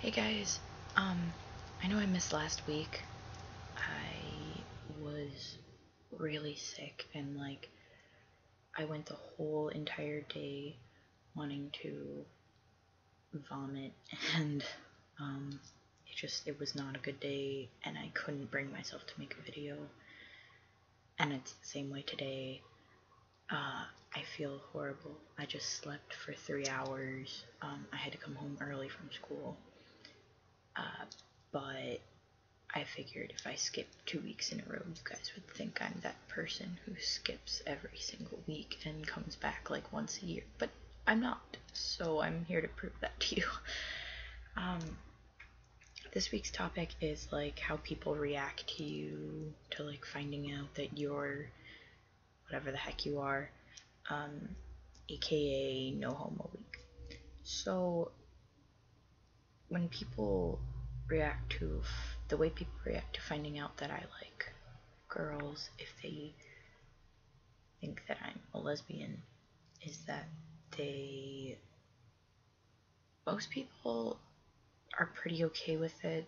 Hey guys, I know I missed last week. I was really sick and I went the whole entire day wanting to vomit and it was not a good day and I couldn't bring myself to make a video. And it's the same way today. I feel horrible. I just slept for 3 hours. I had to come home early from school. But I figured if I skipped 2 weeks in a row, you guys would think I'm that person who skips every single week and comes back like once a year. But I'm not, so I'm here to prove that to you. Um, this week's topic is how people react to you, to finding out that you're whatever the heck you are, aka No Homo Week. So when people react to the way people react to finding out that I like girls, if they think that I'm a lesbian, is that most people are pretty okay with it.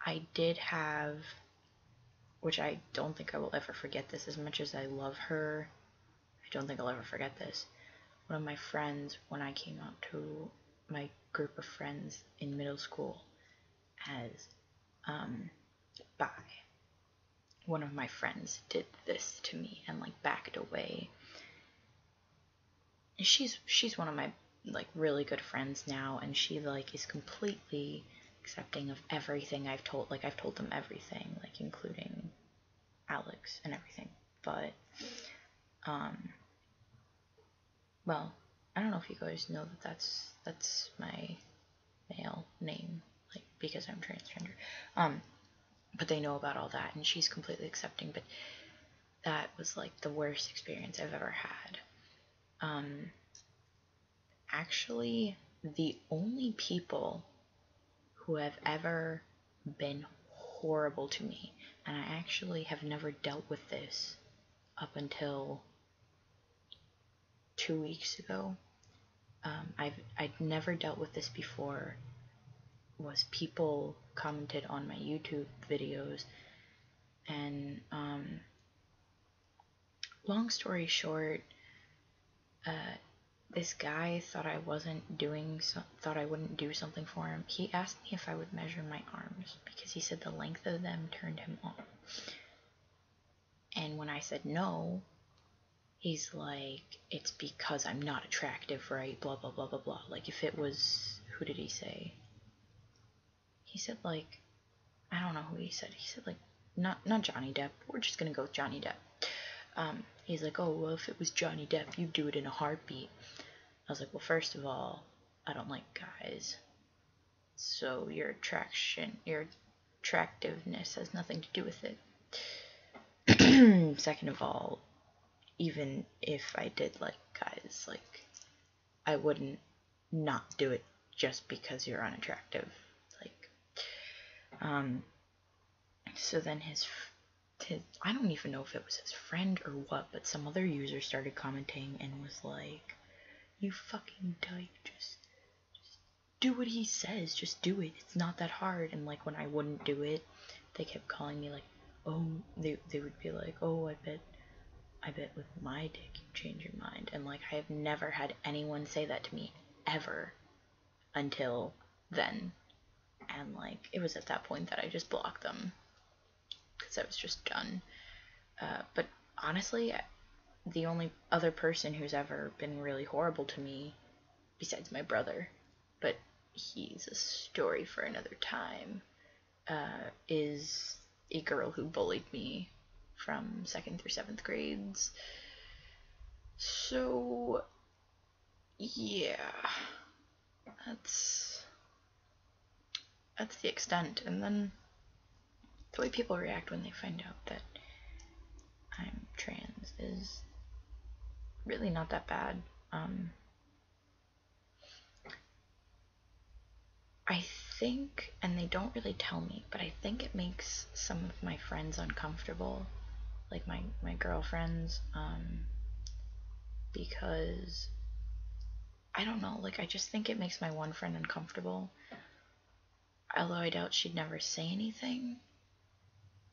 I did have, which I don't think I will ever forget this, as much as I love her, I don't think I'll ever forget this. One of my friends, when I came out to my group of friends in middle school as bi, one of my friends did this to me and backed away. She's one of my really good friends now, and she is completely accepting of everything I've told. I've told them everything, including Alex and everything. But well, I don't know if you guys know that that's my male name, because I'm transgender. But they know about all that, and she's completely accepting. But that was the worst experience I've ever had. Actually, the only people who have ever been horrible to me, and I actually have never dealt with this up until 2 weeks ago. I'd never dealt with this before. Was people commented on my YouTube videos, and long story short, this guy thought I wouldn't do something for him. He asked me if I would measure my arms because he said the length of them turned him on. And when I said no, he's like, it's because I'm not attractive, right? Blah, blah, blah, blah, blah. If it was, who did he say? He said I don't know who he said. He said not Johnny Depp. We're just gonna go with Johnny Depp. He's like, oh, well, if it was Johnny Depp, you'd do it in a heartbeat. I was like, well, first of all, I don't like guys. So your attractiveness has nothing to do with it. Second of all, even if I did like guys, I wouldn't not do it just because you're unattractive. So then his I don't even know if it was his friend or what, but some other user started commenting and was like, you fucking dyke, just do what he says, just do it, it's not that hard. And when I wouldn't do it, they kept calling me oh, they would be like, oh, I bet with my dick you change your mind. And I have never had anyone say that to me ever until then. And it was at that point that I just blocked them because I was just done. But honestly, the only other person who's ever been really horrible to me, besides my brother, but he's a story for another time, is a girl who bullied me from 2nd through 7th grades. So yeah, that's the extent. And then the way people react when they find out that I'm trans is really not that bad. I think, and they don't really tell me, but I think it makes some of my friends uncomfortable, my girlfriends, because I don't know, like, I just think it makes my one friend uncomfortable. Although I doubt she'd never say anything,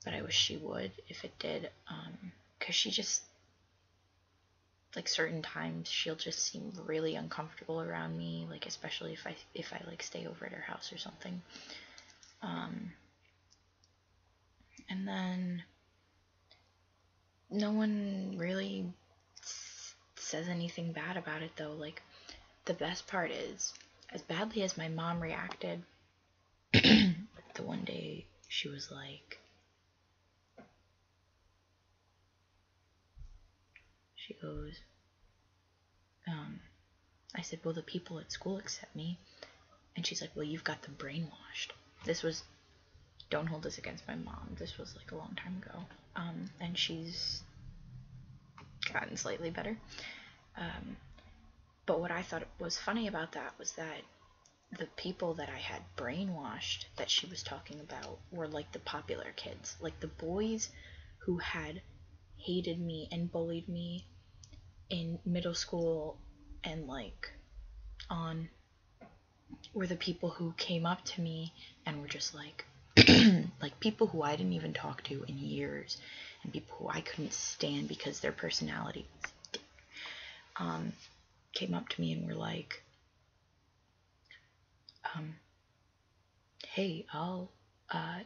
but I wish she would if it did, because she just, like, certain times she'll just seem really uncomfortable around me, like, especially if I like stay over at her house or something. And then no one really says anything bad about it, though. Like, the best part is, as badly as my mom reacted, the one day she was like, she goes, I said, well, the people at school accept me. And she's like, well, you've got them brainwashed. This was, don't hold this against my mom. This was like a long time ago. And she's gotten slightly better. But what I thought was funny about that was that the people that I had brainwashed that she was talking about were like the popular kids. Like the boys who had hated me and bullied me in middle school and like on were the people who came up to me and were just like like people who I didn't even talk to in years and people who I couldn't stand because their personality came up to me and were like, hey, I'll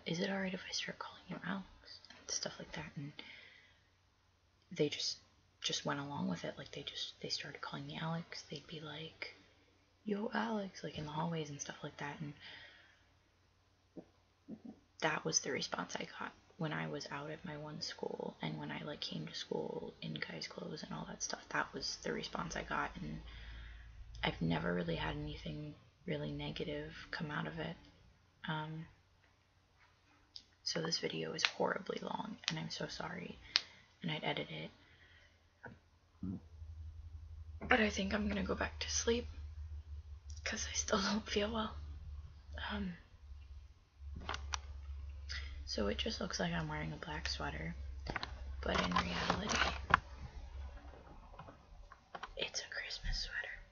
is it alright if I start calling you Alex? And stuff like that. And they just went along with it. Like they started calling me Alex. They'd be like, yo, Alex, like in the hallways and stuff like that. And that was the response I got when I was out at my one school and when I like came to school in guys' clothes and all that stuff. That was the response I got, and I've never really had anything really negative come out of it. So this video is horribly long, and I'm so sorry, and I'd edit it. But I think I'm gonna go back to sleep, because I still don't feel well. So it just looks like I'm wearing a black sweater, but in reality, it's a Christmas sweater.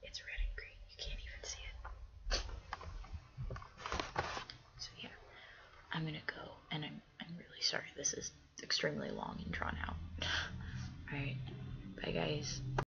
It's red and green, you can't even see it. So yeah, I'm gonna go, and I'm really sorry this is extremely long and drawn out. Alright, bye guys.